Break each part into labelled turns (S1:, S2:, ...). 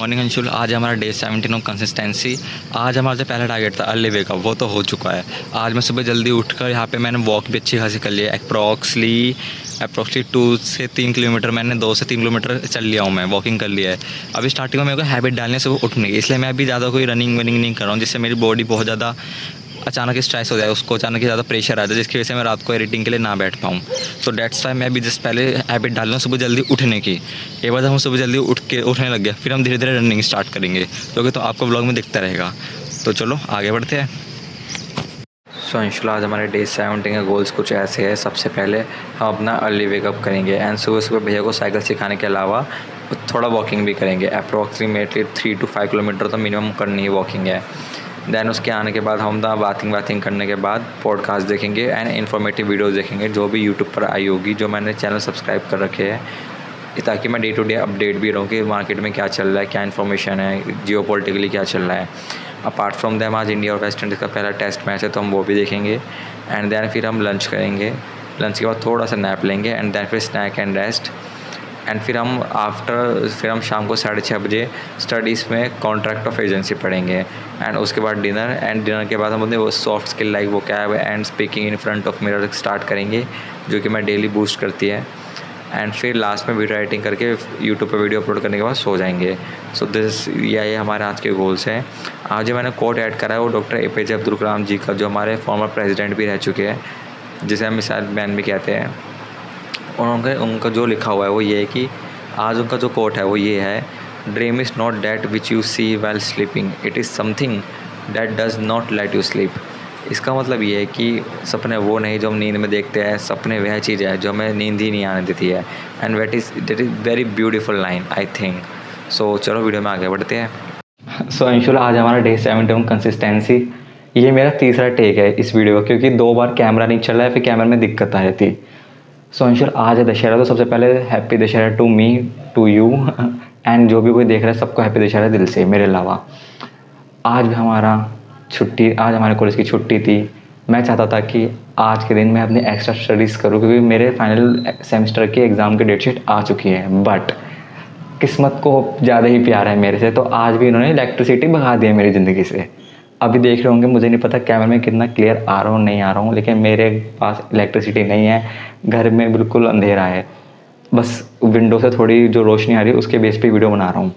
S1: Morning Anshul, आज हमारा day 17 of consistency. आज हमारा जो पहला टारगेट था अर्ली वेकअप, वो तो हो चुका है। आज मैं सुबह जल्दी उठकर यहाँ पे मैंने वॉक भी अच्छी खासी कर लिया है। अप्रॉक्सली 2 से 3 किलोमीटर, मैंने 2 से 3 किलोमीटर चल लिया हूँ, मैं वॉकिंग कर लिया है। अभी स्टार्टिंग में मेरे को हैबिट डालने से सुबह उठने की, इसलिए मैं अभी ज़्यादा कोई रनिंग वनिंग नहीं कर रहा हूँ, जिससे मेरी बॉडी बहुत ज़्यादा अचानक स्ट्रेस हो जाए, उसको अचानक ही ज़्यादा प्रेशर आ जाए, जिसकी वजह से मैं रात को एडिटिंग के लिए ना बैठ पाऊँ। सो डेट्स वाई मैं अभी जस्ट पहले हैबिट डाल रहा हूँ सुबह जल्दी उठने की। एक बार जब हम सुबह जल्दी उठने लग गए, फिर हम धीरे धीरे रनिंग स्टार्ट करेंगे, क्योंकि तो आपको ब्लॉग में दिखता रहेगा। तो चलो आगे बढ़ते हैं। सो इंशाल्लाह आज हमारे डे 17 के गोल्स कुछ ऐसे हैं। सबसे पहले हम अपना अर्ली वेकअप करेंगे एंड सुबह सुबह भैया को साइकिल सिखाने के अलावा थोड़ा वॉकिंग भी करेंगे। अप्रॉक्सीमेटली 3 to 5 किलोमीटर तो मिनिमम करनी ही वॉकिंग है। दैन उसके आने के बाद हम बाथिंग करने के बाद पॉडकास्ट देखेंगे एंड इन्फॉर्मेटिव वीडियोज़ देखेंगे जो भी यूट्यूब पर आई होगी, जो मैंने चैनल सब्सक्राइब कर रखे हैं, ताकि मैं डे टू डे अपडेट भी रहूँ कि मार्केट में क्या चल रहा है, क्या इन्फॉर्मेशन है, जियो पॉलिटिकली क्या चल रहा है। अपार्ट फ्रॉम दैम आज इंडिया और वेस्ट इंडीज़ का पहला टेस्ट मैच है, तो हम वो भी देखेंगे। एंड दैन फिर हम लंच करेंगे। लंच के बाद थोड़ा सा नैप लेंगे एंड दैन फिर स्नैक एंड रेस्ट। एंड फिर हम शाम को 6:30 बजे स्टडीज़ में कॉन्ट्रैक्ट ऑफ एजेंसी पढ़ेंगे। एंड उसके बाद डिनर के बाद हम अपने वो soft skill like vocab and speaking in front of mirror start करेंगे, जो कि मैं डेली बूस्ट करती है। एंड फिर लास्ट में वीडियो एडिटिंग करके यूट्यूब पर वीडियो अपलोड करने के बाद सो जाएंगे। सो ये हमारे आज के गोल्स हैं। आज जो मैंने कोट ऐड करा है वो डॉक्टर APJ अब्दुल कलाम जी का, जो हमारे फॉर्मर प्रेसिडेंट भी रह चुके हैं, जिसे हम मिसाइल मैन भी कहते हैं। और उनका जो लिखा हुआ है वो ये है कि आज उनका जो कोट है वो ये है, dream is not that which you see while sleeping, it is something that does not let you sleep. इसका मतलब ये है कि सपने वो नहीं जो हम नींद में देखते हैं, सपने वह चीज़ है जो हमें नींद ही नहीं आने देती है। And that is very beautiful line I think. So चलो वीडियो में आगे बढ़ते हैं। सो अंशुल, आज हमारा डे 17 कंसिस्टेंसी। ये मेरा तीसरा टेक है इस वीडियो का, क्योंकि 2 बार कैमरा नहीं चल रहा है, फिर कैमरा में दिक्कत आ रही थी। सो अंशुल, आज है दशहरा, तो सबसे पहले happy Dussehra to me, to you and जो भी कोई देख रहा है सबको हैप्पी दशहरा दिल से, मेरे अलावा। आज भी आज हमारे कॉलेज की छुट्टी थी। मैं चाहता था कि आज के दिन मैं अपनी एक्स्ट्रा स्टडीज़ करूं, क्योंकि मेरे फाइनल सेमेस्टर के एग्ज़ाम की डेट शीट आ चुकी है। बट किस्मत को ज़्यादा ही प्यार है मेरे से, तो आज भी इन्होंने इलेक्ट्रिसिटी भगा दी है मेरी ज़िंदगी से। अभी देख रहे होंगे, मुझे नहीं पता कैमरे में कितना क्लियर आ रहा हूँ नहीं आ रहा हूँ, लेकिन मेरे पास इलेक्ट्रिसिटी नहीं है, घर में बिल्कुल अंधेरा है। बस विंडो से थोड़ी जो रोशनी आ रही है उसके बेस पे वीडियो बना रहा हूँ।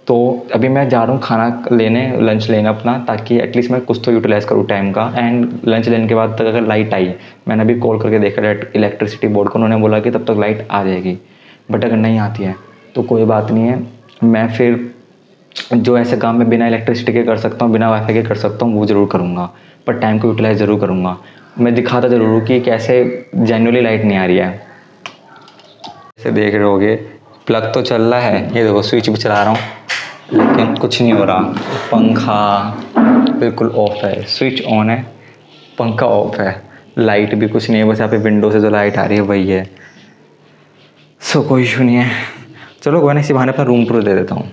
S1: तो अभी मैं जा रहा हूँ खाना लेने, लंच लेने अपना, ताकि एटलीस्ट मैं कुछ तो यूटिलाइज़ करूँ टाइम का। एंड लंच लेने के बाद तक अगर लाइट आई, मैंने अभी कॉल करके देखा इलेक्ट्रिसिटी बोर्ड को, उन्होंने बोला कि तब तक लाइट आ जाएगी। बट अगर नहीं आती है तो कोई बात नहीं है, मैं फिर जो ऐसे काम मैं बिना इलेक्ट्रिसिटी के कर सकता हूँ, बिना वाईफाई के कर सकता हूँ, वो ज़रूर करूँगा। पर टाइम को यूटिलाइज़ ज़रूर करूँगा। मैं दिखाता ज़रूर हूँ कि कैसे जेन्युइनली लाइट नहीं आ रही है। जैसे देख रहे होगे, प्लग तो चल रहा है, ये देखो स्विच भी चला रहा हूँ, लेकिन कुछ नहीं हो रहा। पंखा बिल्कुल ऑफ है, स्विच ऑन है, पंखा ऑफ है, लाइट भी कुछ नहीं है, बस यहाँ पे विंडो से जो लाइट आ रही है वही है। सो कोई इशू नहीं है। चलो कोई नहीं, इसी बहाने अपना रूम टूर दे देता हूँ।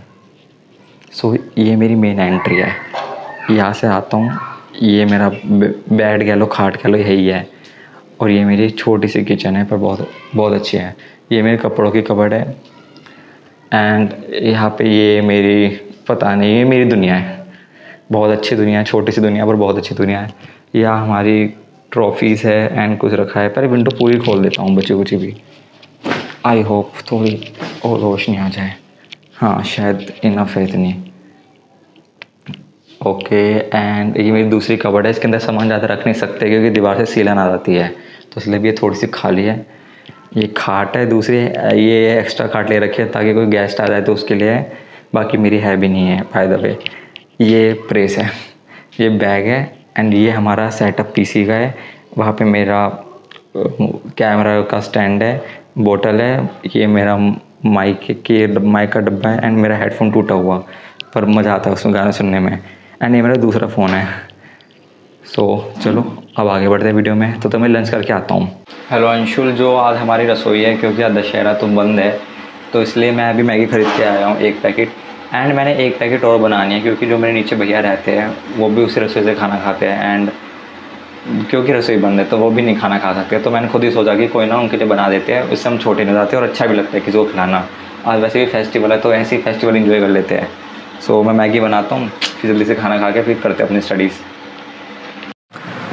S1: सो ये मेरी मेन एंट्री है, यहाँ से आता हूँ, ये मेरा बेड कह लो, खाट कह लो, यही है। और ये मेरी छोटी सी किचन है, पर बहुत बहुत अच्छी है। ये मेरे कपड़ों की कबर्ड है। एंड यहाँ पे ये मेरी, पता नहीं, ये मेरी दुनिया है, बहुत अच्छी दुनिया है, छोटी सी दुनिया पर बहुत अच्छी दुनिया है। यहाँ हमारी ट्रॉफीज़ है एंड कुछ रखा है। पर विंडो पूरी खोल देता हूँ बच्चे कुछ भी, आई होप थोड़ी और रोशनी आ जाए। हाँ शायद इनफ है इतनी। ओके, एंड ये मेरी दूसरी कबर्ड है, इसके अंदर सामान ज़्यादा रख नहीं सकते क्योंकि दीवार से सीलन आ जाती है, तो इसलिए भी ये थोड़ी सी खाली है। ये खाट है दूसरी, ये एक्स्ट्रा खाट ले रखी है ताकि कोई गेस्ट आ जाए तो उसके लिए। बाकी मेरी है भी नहीं है बाय द वे। ये प्रेस है, ये बैग है एंड ये हमारा सेटअप PC का है। वहाँ पे मेरा कैमरा का स्टैंड है, बोतल है, ये मेरा माइक का डब्बा है एंड मेरा हेडफोन टूटा हुआ, पर मज़ा आता है उसमें गाने सुनने में। एंड ये मेरा दूसरा फ़ोन है। सो चलो अब आगे बढ़ते हैं वीडियो में। तो मैं लंच करके आता हूँ। हेलो अंशुल, जो आज हमारी रसोई है, क्योंकि आज दशहरा तो बंद है, तो इसलिए मैं अभी मैगी ख़रीद के आया हूँ 1 पैकेट। एंड मैंने 1 पैकेट और बनानी है, क्योंकि जो मेरे नीचे भैया रहते हैं वो भी उसी रसोई से खाना खाते हैं। एंड क्योंकि रसोई बंद है तो वो भी नहीं खाना खा सकते, तो मैंने खुद ही सोचा कि कोई ना उनके लिए बना देते हैं, उससे हम छोटे नहीं जाते और अच्छा भी लगता है किसी को खिलाना। आज वैसे भी फेस्टिवल है तो ऐसे ही फेस्टिवल एंजॉय कर लेते हैं। सो मैं मैगी बनाता हूँ, फिर जल्दी से खाना खा के फिर करते हैं अपनी स्टडीज़।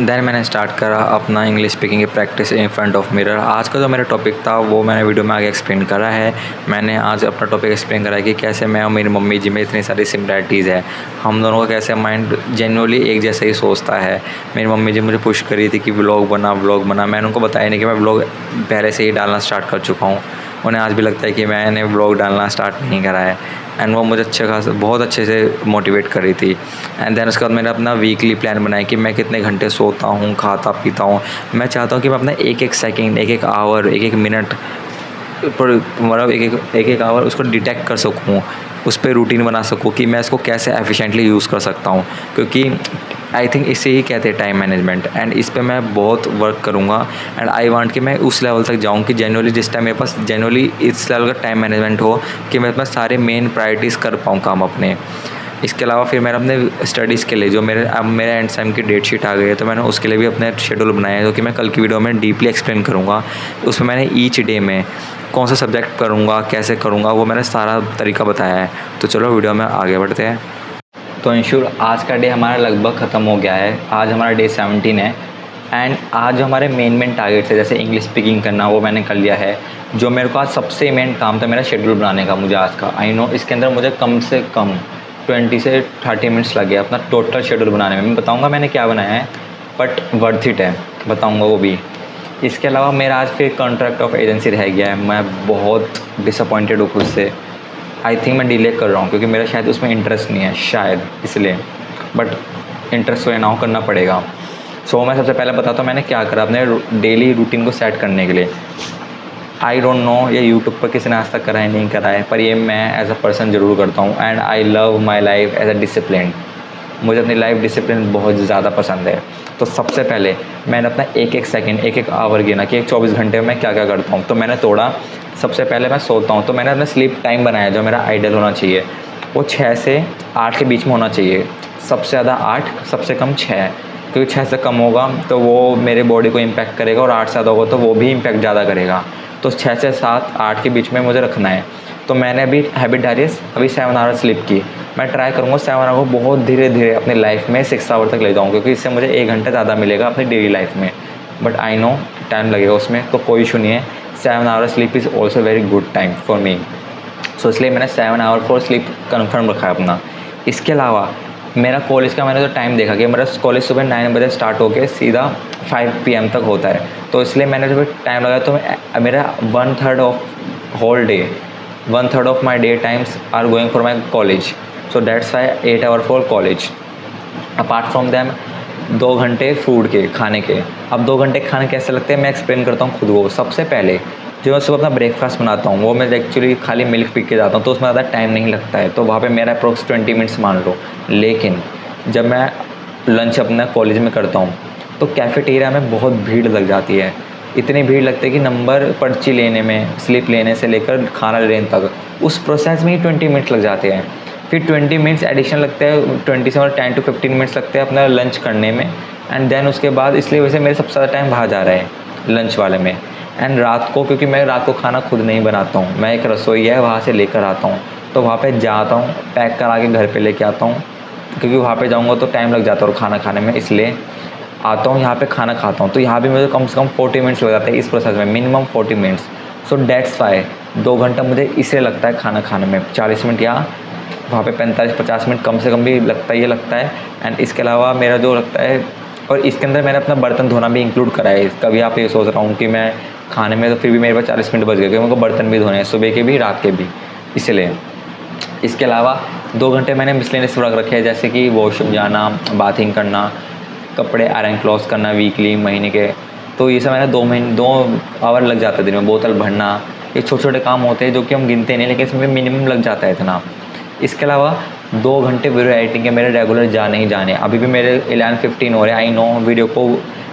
S1: देन मैंने स्टार्ट करा अपना इंग्लिश स्पीकिंग की practice in front of mirror. आज का जो मेरा टॉपिक था वो मैंने वीडियो में आगे एक्सप्लेन करा है। मैंने आज अपना टॉपिक एक्सप्लेन करा है कि कैसे मैं और मेरी मम्मी जी में इतनी सारी सिमिलरिटीज़ है, हम दोनों का कैसे माइंड जेन्युइनली एक जैसा ही सोचता है। मेरी मम्मी जी मुझे पुश करी थी कि व्लॉग बना। मैंने उनको बताया नहीं कि मैं व्लॉग पहले से ही डालना स्टार्ट कर चुका हूँ। उन्हें आज भी लगता है कि मैंने व्लॉग डालना स्टार्ट नहीं करा है। एंड वो मुझे बहुत अच्छे से मोटिवेट कर रही थी। एंड देन उसके बाद मैंने अपना वीकली प्लान बनाया कि मैं कितने घंटे सोता हूँ, खाता पीता हूँ। मैं चाहता हूँ कि मैं अपना एक एक सेकंड, एक एक आवर, एक एक मिनट पर मतलब एक एक आवर उसको डिटेक्ट कर सकूँ, उस पर रूटीन बना सकूँ कि मैं इसको कैसे एफिशिएंटली यूज़ कर सकता हूँ। क्योंकि आई थिंक इसे ही कहते हैं टाइम मैनेजमेंट। एंड इस पे मैं बहुत वर्क करूँगा। एंड आई वांट कि मैं उस लेवल तक जाऊँ कि जेन्युइनली जिस टाइम मेरे पास जेन्युइनली इस लेवल का टाइम मैनेजमेंट हो कि मैं अपना सारे मेन प्रायोरिटीज़ कर पाऊँ काम अपने। इसके अलावा फिर मैंने अपने स्टडीज़ के लिए जो अब मेरे एंड सेम की डेट शीट आ गई है, तो मैंने उसके लिए भी अपने शेड्यूल बनाया है, जो कि मैं कल की वीडियो में डीपली एक्सप्लेन करूँगा। उसमें मैंने ईच डे में कौन सा सब्जेक्ट करूँगा, कैसे करूँगा, वो मैंने सारा तरीका बताया है। तो चलो वीडियो में आगे बढ़ते हैं। तो इंश्योर आज का डे हमारा लगभग ख़त्म हो गया है। आज हमारा डे 17 है। एंड आज जो हमारे मेन टारगेट्स है, जैसे इंग्लिश स्पीकिंग करना, वो मैंने कर लिया है। जो मेरे को आज सबसे मेन काम था मेरा शेड्यूल बनाने का, मुझे आज का आई नो इसके अंदर मुझे कम से कम 20 से 30 मिनट्स लगे अपना टोटल शेड्यूल बनाने में। मैं बताऊंगा मैंने क्या बनाया है, बट वर्थ इट है, बताऊंगा वो भी। इसके अलावा मेरा आज फिर कॉन्ट्रैक्ट ऑफ एजेंसी रह गया है। मैं बहुत डिसअपॉइंटेड हूँ खुद से। आई थिंक मैं डिले कर रहा हूँ क्योंकि मेरा शायद उसमें इंटरेस्ट नहीं है, शायद इसलिए। बट इंटरेस्ट हो या ना हो, करना पड़ेगा। सो मैं सबसे पहले बताता हूँ मैंने क्या करा अपने डेली रूटीन को सेट करने के लिए। आई डोंट नो ये यूट्यूब पर किसी ने आज तक करा है नहीं करा है, पर ये मैं एज अ पर्सन ज़रूर करता हूँ। And I love my life as a discipline. मुझे अपनी लाइफ डिसिप्लिन बहुत ज़्यादा पसंद है। तो सबसे पहले मैंने अपना एक एक सेकंड, एक एक आवर गिना कि एक 24 घंटे में मैं क्या क्या करता हूँ। तो मैंने तोड़ा। सबसे पहले मैं सोता हूँ, तो मैंने अपना स्लीप टाइम बनाया जो मेरा आइडियल होना चाहिए, वो 6 से 8 के बीच में होना चाहिए। सबसे ज़्यादा 8, सबसे कम 6, क्योंकि 6 से कम होगा तो वो मेरे बॉडी को इम्पैक्ट करेगा, और 8 से ज़्यादा होगा तो वो भी इम्पैक्ट ज़्यादा करेगा। तो 6 से 7, 8 के बीच में मुझे रखना है। तो मैंने अभी हैबिट डाली है अभी 7 आवर स्लीप की। मैं ट्राई करूँगा 7 आवर को बहुत धीरे धीरे अपनी लाइफ में 6 आवर तक ले जाऊँ, क्योंकि इससे मुझे 1 घंटा ज़्यादा मिलेगा अपनी डेली लाइफ में। बट आई नो टाइम लगेगा उसमें, तो कोई इशू नहीं है। 7 hour sleep is also very good time for me. So इसलिए मैंने 7 आवर फॉर स्लीप कन्फर्म रखा है अपना। इसके अलावा मेरा कॉलेज का मैंने तो टाइम देखा कि मेरा कॉलेज सुबह 9 बजे स्टार्ट होकर सीधा 5 PM तक होता है। तो इसलिए मैंने जब टाइम लगाया तो मेरा 1/3 of whole day, 1/3 of my day times are going for my college. So that's why 8 hour for college. Apart from them 2 घंटे फूड के खाने के। अब 2 घंटे खाने कैसे लगते हैं मैं एक्सप्लेन करता हूँ खुद को। सबसे पहले जो मैं सुबह अपना ब्रेकफास्ट बनाता हूँ वो मैं एक्चुअली खाली मिल्क पी के जाता हूँ, तो उसमें ज़्यादा टाइम नहीं लगता है, तो वहाँ पे मेरा अप्रोक्स 20 मिनट्स मान लो। लेकिन जब मैं लंच अपना कॉलेज में करता हूँ तो कैफ़ेटेरिया में बहुत भीड़ लग जाती है। इतनी भीड़ लगती है कि नंबर पर्ची लेने में, स्लिप लेने से लेकर खाना लेने तक, उस प्रोसेस में ही 20 मिनट लग जाते हैं। फिर 20 मिनट्स एडिशन लगते हैं, 20 से और 10 to 15 मिनट्स लगते हैं अपना लंच करने में। एंड देन उसके बाद इसलिए वैसे मेरे सबसे ज़्यादा टाइम बाहर जा रहा है लंच वाले में। एंड रात को, क्योंकि मैं रात को खाना खुद नहीं बनाता हूँ, मैं एक रसोई है वहाँ से लेकर आता हूँ, तो वहाँ पे जाता हूँ, पैक करा के घर पे लेके आता हूँ, क्योंकि वहाँ पे जाऊँगा तो टाइम लग जाता है और खाना खाने में, इसलिए आता हूँ यहाँ पे खाना खाता हूँ। तो यहाँ भी मुझे कम से कम 40 मिनट्स लग जाते हैं इस प्रोसेस में, minimum 40 minutes. So that's why 2 घंटा मुझे इसलिए लगता है खाना खाने में, 40 मिनट या वहाँ पे 45-50 मिनट कम से कम भी लगता है। एंड इसके अलावा मेरा जो लगता है, और इसके अंदर मैंने अपना बर्तन धोना भी इंक्लूड करा है। कभी आप ये सोच रहा हूँ कि मैं खाने में, तो फिर भी मेरे पास 40 मिनट बच गए, क्योंकि मेरे को बर्तन भी धोने हैं, सुबह के भी रात के भी, इसलिए। इसके अलावा 2 घंटे मैंने मिसलेनियस वर्क रखे हैं, जैसे कि वॉशरूम जाना, बाथिंग करना, कपड़े आयरन क्लॉथ करना वीकली, महीने के। तो ये सब मैंने 2 आवर लग जाता है दिन में। बोतल भरना, ये छोटे छोटे काम होते हैं जो कि हम गिनते नहीं, लेकिन इसमें मिनिमम लग जाता है इतना। इसके अलावा 2 घंटे वीडियो एडिटिंग के मेरे रेगुलर जाने ही जाने। अभी भी मेरे 11:15 हो रहे हैं। आई नो वीडियो को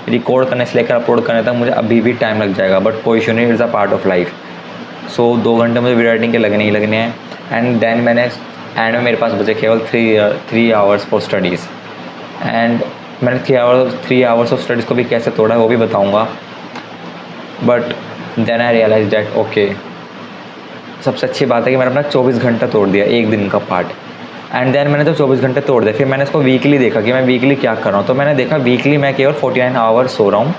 S1: रिकॉर्ड करने से लेकर अपलोड करने तक मुझे अभी भी टाइम लग जाएगा, बट कोई इशू नहीं, it's a part of life. So 2 घंटे मुझे वीडियो एडिटिंग के लगने ही लगने हैं। एंड देन मैंने एंड में मेरे पास बचे केवल 3 आवर्स फॉर स्टडीज़। एंड मैंने 3 आवर्स ऑफ स्टडीज़ को भी कैसे तोड़ा है वो भी बताऊँगा। But then I realize that okay, सबसे अच्छी बात है कि मैंने अपना 24 घंटा तोड़ दिया एक दिन का पार्ट। एंड देन मैंने जब 24 घंटे तोड़ दिए, फिर मैंने इसको वीकली देखा कि मैं वीकली क्या कर रहा हूँ। तो मैंने देखा वीकली मैं केवल 49 आवर सो रहा हूँ।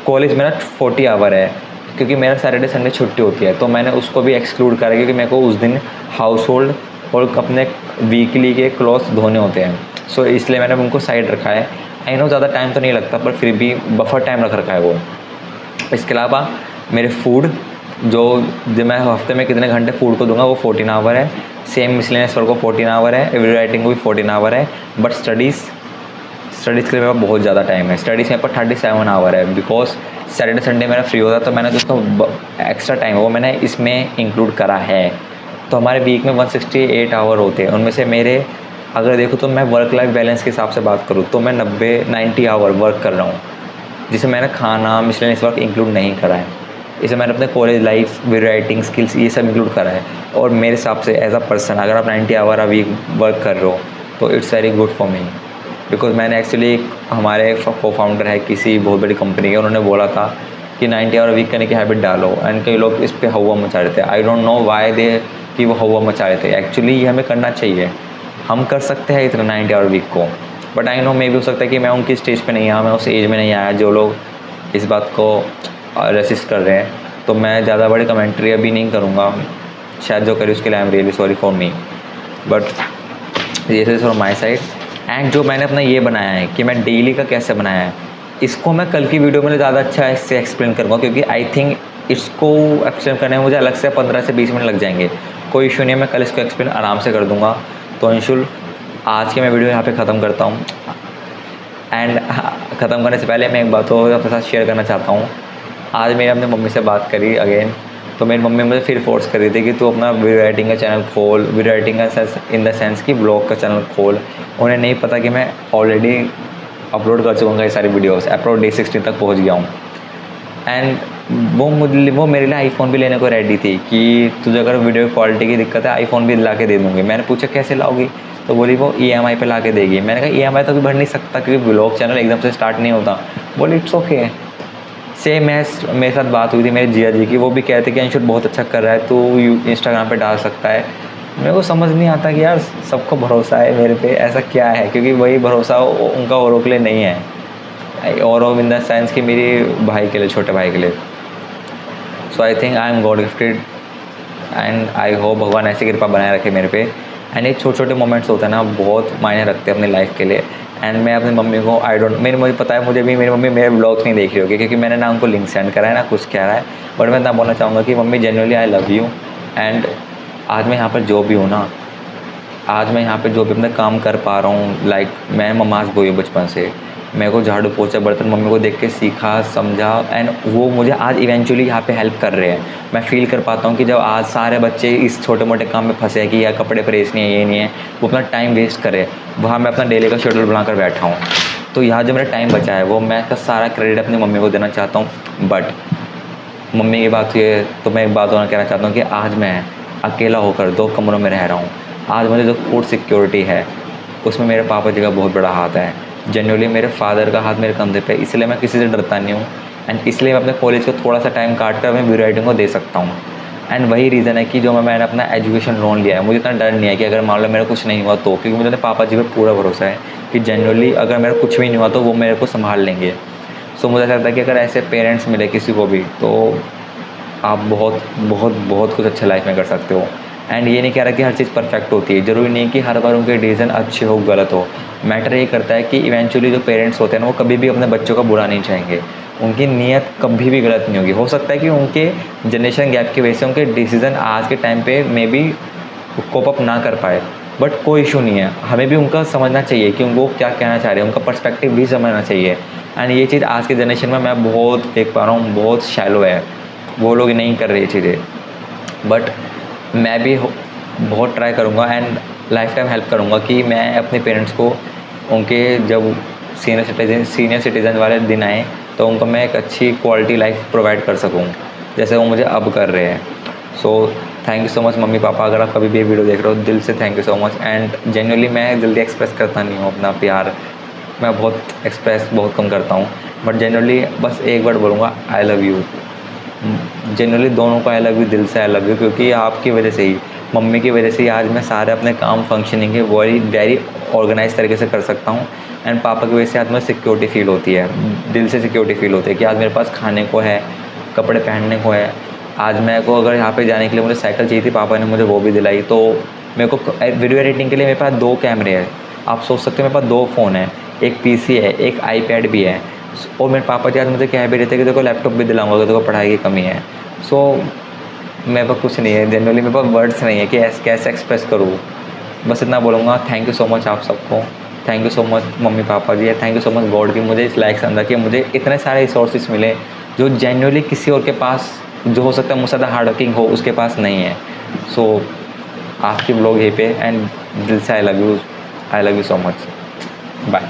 S1: कॉलेज मेरा 40 आवर है, क्योंकि मेरा सैटरडे संडे छुट्टी होती है, तो मैंने उसको भी एक्सक्लूड करा, क्योंकि मेरे को उस दिन हाउस होल्ड और अपने वीकली के क्लॉथ्स धोने होते हैं। सो इसलिए मैंने उनको साइड रखा है। आई नो ज़्यादा टाइम तो नहीं लगता, पर फिर भी बफर टाइम रख रखा है वो। इसके अलावा मेरे फूड जो मैं हफ्ते में कितने घंटे फूड को दूंगा वो 14 आवर है। सेम मिसलेनियस वर्क को 14 आवर है, एवरी राइटिंग को भी 14 आवर है। बट स्टडीज़ के लिए मेरे पास बहुत ज़्यादा टाइम है। स्टडीज़ मेरे पास 37 आवर है, बिकॉज सैटरडे संडे मेरा फ्री होता है, तो मैंने जो उसका एक्स्ट्रा टाइम है वो मैंने इसमें इंक्लूड करा है। तो हमारे वीक में 168 आवर होते हैं। उनमें से मेरे अगर देखो तो मैं वर्क लाइफ बैलेंस के हिसाब से बात करूँ तो मैं 90 आवर वर्क कर रहा हूँ, जिसे मैंने खाना मिसलेनियस वर्क इंक्लूड नहीं करा है। इसे मैंने अपने कॉलेज लाइफ, राइटिंग स्किल्स, ये सब इंक्लूड करा है। और मेरे हिसाब से एज अ पर्सन अगर आप 90 आवर अ वीक वर्क कर रहे हो तो it's very good for me. Because मैंने एक्चुअली हमारे को फाउंडर है किसी बहुत बड़ी कंपनी के, उन्होंने बोला था कि 90 आवर वीक करने की हैबिट डालो। एंड कई लोग इस पर हवा मचा रहे थे। I don't know why they कि वो हवा मचा रहे थे। एक्चुअली ये हमें करना चाहिए, हम कर सकते हैं इतना 90 आवर वीक को। बट आई नो मे भी हो सकता है कि मैं उनकी स्टेज पे नहीं आया, मैं उस एज में नहीं आया जो लोग इस बात को रेसिस्ट कर रहे हैं। तो मैं ज़्यादा बड़ी कमेंट्री अभी नहीं करूँगा, शायद जो करी उसके लिए I am really sorry for me. But this is from my side. And जो मैंने अपना ये बनाया है कि मैं डेली का कैसे बनाया है, इसको मैं कल की वीडियो में ज़्यादा अच्छा इससे एक्सप्लेन करूँगा, क्योंकि आई थिंक इसको एक्सप्लेन करने में मुझे अलग से 15 से 20 मिनट लग जाएंगे। कोई इशू नहीं है, मैं कल इसको एक्सप्लेन आराम से कर दूँगा। तो अंशुल, आज की मैं वीडियो यहाँ पे ख़त्म करता हूँ। एंड ख़त्म करने से पहले मैं एक बात और आपके साथ शेयर करना चाहता हूँ। आज मैंने अपनी मम्मी से बात करी अगेन, तो मेरी मम्मी मुझे फिर फोर्स कर रही थी कि तू अपना वीडियो राइटिंग का चैनल खोल, वीडियो राइटिंग का इन द सेंस कि ब्लॉग का चैनल खोल। उन्हें नहीं पता कि मैं ऑलरेडी अपलोड कर चुका हूँ ये सारी वीडियोस, अपलोड डे 16 तक पहुँच गया हूँ। एंड वो मेरे लिए आईफोन भी लेने को रेडी थी कि तुझे अगर वीडियो क्वालिटी की दिक्कत है आईफोन भी ला के दे दूँगी। मैंने पूछा कैसे लाओगी, तो बोली वो EMI पे ला के देगी। मैंने कहा EMI तो भी भर नहीं सकता, क्योंकि ब्लॉग चैनल एकदम से स्टार्ट नहीं होता। बोली इट्स ओके। सेम मेरे साथ बात हुई थी मेरे जिया जी की, वो भी कहते कि अंशुल बहुत अच्छा कर रहा है, तो इंस्टाग्राम पे डाल सकता है। मेरे को समझ नहीं आता कि यार सबको भरोसा है मेरे पे, ऐसा क्या है, क्योंकि वही भरोसा उनका औरों के लिए नहीं है, और इन द सेंस कि मेरे भाई के लिए, छोटे भाई के लिए। So I think I am god gifted and I hope भगवान ऐसी कृपा बनाए रखे मेरे पे। एंड ये छोटे छोटे मोमेंट्स होते हैं ना, बहुत मायने रखते हैं अपनी लाइफ के लिए। एंड मैं अपनी मम्मी को मुझे पता है, मुझे भी मेरी मम्मी मेरे ब्लॉग्स नहीं देख रही होगी, क्योंकि मैंने ना उनको लिंक सेंड करा है ना कुछ कह रहा है। बट मैं इतना बोलना चाहूँगा कि mummy genuinely I love you. And आज मैं यहाँ पर जो भी हूँ ना, आज मैं यहाँ पे जो भी अपना काम कर पा रहा हूँ, लाइक मैं नमाज़ बोई हूँ बचपन से, मेरे को झाड़ू पोछा बर्तन मम्मी को देख के सीखा समझा। एंड वो मुझे आज इवेंचुअली यहाँ पे हेल्प कर रहे हैं। मैं फील कर पाता हूँ कि जब आज सारे बच्चे इस छोटे मोटे काम में फंसे हैं कि यार कपड़े प्रेस नहीं है, ये नहीं है, वो अपना टाइम वेस्ट करे, वहाँ मैं अपना डेली का शेड्यूल बनाकर बैठा हूँ। तो यहाँ जो मेरा टाइम बचा है वो मैं का सारा क्रेडिट अपनी मम्मी को देना चाहता हूँ। बट मम्मी की बात ये, तो मैं एक बात और कहना चाहता हूँ कि आज मैं अकेला होकर 2 कमरों में रह रहा हूँ। आज मुझे जो फूड सिक्योरिटी है उसमें मेरे पापा जी का बहुत बड़ा हाथ है। जनरली मेरे फादर का हाथ मेरे कंधे पे, इसलिए मैं किसी से डरता नहीं हूँ। एंड इसलिए मैं अपने कॉलेज को थोड़ा सा टाइम काट कर मैं वीडियो राइटिंग को दे सकता हूँ। एंड वही रीज़न है कि जो मैंने अपना एजुकेशन लोन लिया है, मुझे इतना डर नहीं है कि अगर मान लो मेरा कुछ नहीं हुआ तो, क्योंकि मुझे अपने पापा जी पे पूरा भरोसा है कि जनरली अगर मेरा कुछ भी नहीं हुआ तो वो मेरे को संभाल लेंगे। सो मुझे लगता है कि अगर ऐसे पेरेंट्स मिले किसी को भी, तो आप बहुत बहुत बहुत कुछ अच्छा लाइफ में कर सकते हो। एंड ये नहीं कह रहा कि हर चीज़ परफेक्ट होती है, ज़रूरी नहीं कि हर बार उनके डिसीजन अच्छे हो गलत हो। मैटर ये करता है कि इवेंचुअली जो पेरेंट्स होते हैं ना, वो कभी भी अपने बच्चों का बुरा नहीं चाहेंगे। उनकी नीयत कभी भी गलत नहीं होगी। हो सकता है कि उनके जनरेशन गैप की वजह से उनके डिसीज़न आज के टाइम पे मे बी कोप अप ना कर पाए, बट कोई इशू नहीं है। हमें भी उनका समझना चाहिए कि वो क्या कहना चाह रहे हैं, उनका पर्सपेक्टिव भी समझना चाहिए। एंड ये चीज़ आज के जनरेशन में मैं बहुत देख पा रहा हूँ, बहुत शैलो है, वो लोग नहीं कर रहे ये चीज़ें। बट मैं भी बहुत ट्राई करूँगा एंड लाइफ टाइम हेल्प करूँगा कि मैं अपने पेरेंट्स को उनके जब सीनियर सिटीज़न वाले दिन आए तो उनको मैं एक अच्छी क्वालिटी लाइफ प्रोवाइड कर सकूँ, जैसे वो मुझे अब कर रहे हैं। So thank you so much mummy पापा, अगर आप कभी भी ये वीडियो देख रहे हो, दिल से thank you so much. And genuinely मैं जल्दी एक्सप्रेस करता नहीं हूँ अपना प्यार, मैं बहुत एक्सप्रेस बहुत कम करता हूँ, बट जेन्युइनली बस एक वर्ड बोलूँगा, आई लव यू। जनरली दोनों को आई लव यू, दिल से आई लव यू, क्योंकि आपकी वजह से ही, मम्मी की वजह से ही आज मैं सारे अपने काम फंक्शनिंग के वेरी ऑर्गेनाइज तरीके से कर सकता हूँ। एंड पापा की वजह से आज मुझे सिक्योरिटी फील होती है, दिल से सिक्योरिटी फील होती है कि आज मेरे पास खाने को है, कपड़े पहनने को है। आज मेरे को अगर यहाँ पे जाने के लिए मुझे साइकिल चाहिए थी, पापा ने मुझे वो भी दिलाई। तो मेरे को वीडियो एडिटिंग के लिए मेरे पास 2 कैमरे हैं, आप सोच सकते हो मेरे पास 2 फ़ोन है, एक पीसी है, एक आईपैड भी है। और मेरे पापा जी आज मुझे कह भी रहे थे कि देखो लैपटॉप भी दिलाऊंगा, देखो पढ़ाई की कमी है। सो मेरे पास कुछ नहीं है, जनरली मेरे पास वर्ड्स नहीं है कि कैसे एक्सप्रेस करूँ। बस इतना बोलूँगा, थैंक यू सो मच आप सबको, thank you so much mummy papa ji, thank you so much God की मुझे इस लायक समझा कि मुझे इतने सारे रिसोर्सेज मिले जो जेन्युइनली किसी और के पास, जो हो सकता है मुझसे ज़्यादा हार्ड वर्किंग हो, उसके पास नहीं है। सो आपकी ब्लॉग यहीं पे, एंड दिल से I love you so much, bye.